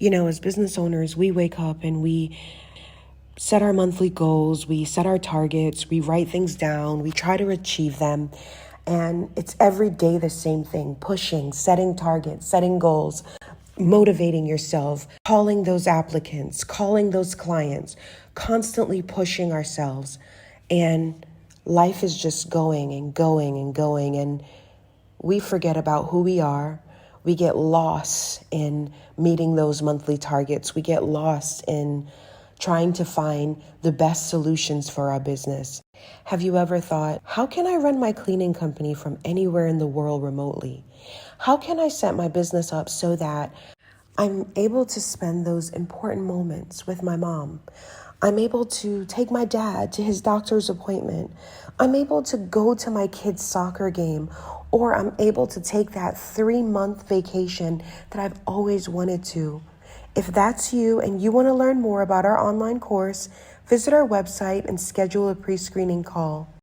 As business owners, we wake up and we set our monthly goals, we set our targets, we write things down, we try to achieve them. And it's every day the same thing: pushing, setting targets, setting goals, motivating yourself, calling those applicants, calling those clients, constantly pushing ourselves. And life is just going and going and going. And we forget about who we are. We get lost in meeting those monthly targets. We get lost in trying to find the best solutions for our business. Have you ever thought, how can I run my cleaning company from anywhere in the world remotely? How can I set my business up so that I'm able to spend those important moments with my mom? I'm able to take my dad to his doctor's appointment. I'm able to go to my kid's soccer game, or I'm able to take that 3-month vacation that I've always wanted to. If that's you and you want to learn more about our online course, visit our website and schedule a pre-screening call.